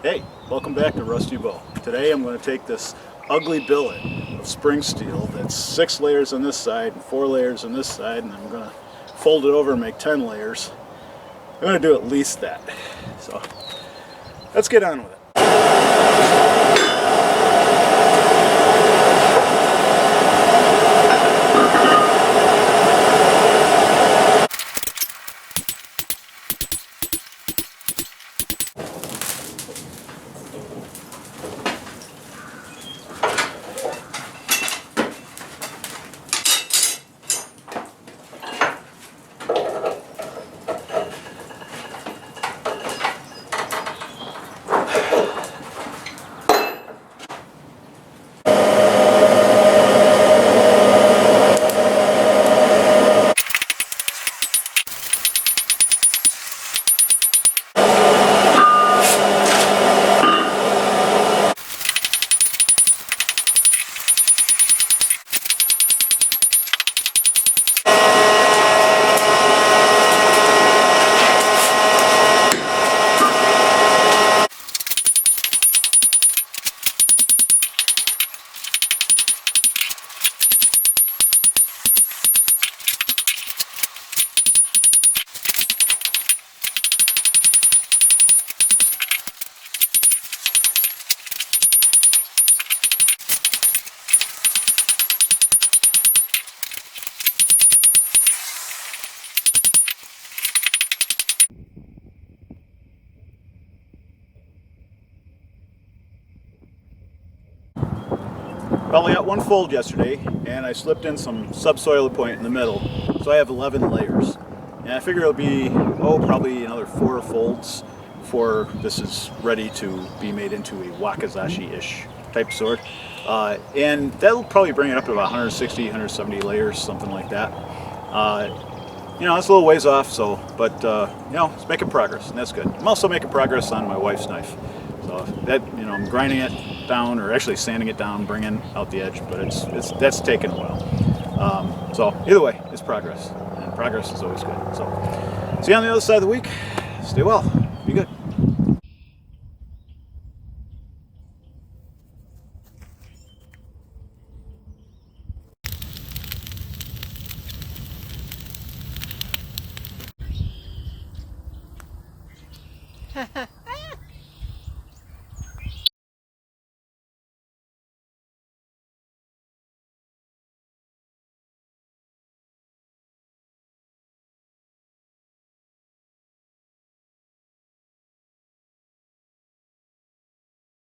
Hey, welcome back to Rusty Bow. Today I'm going to take this ugly billet of spring steel that's 6 layers on this side and 4 layers on this side, and I'm going to fold it over and make 10 layers. I'm going to do at least that. So let's get on with it. Well, I got one fold yesterday, and I slipped in some subsoil point in the middle, so I have 11 layers. And I figure it'll be, probably another 4 folds before this is ready to be made into a wakazashi-ish type sword. And that'll probably bring it up to about 160, 170 layers, something like that. It's a little ways off, but it's making progress, and that's good. I'm also making progress on my wife's knife. So that, I'm grinding it down, or actually sanding it down, bringing out the edge, but that's taken a while. So either way, it's progress, and progress is always good. So see you on the other side of the week. Stay well. Be good.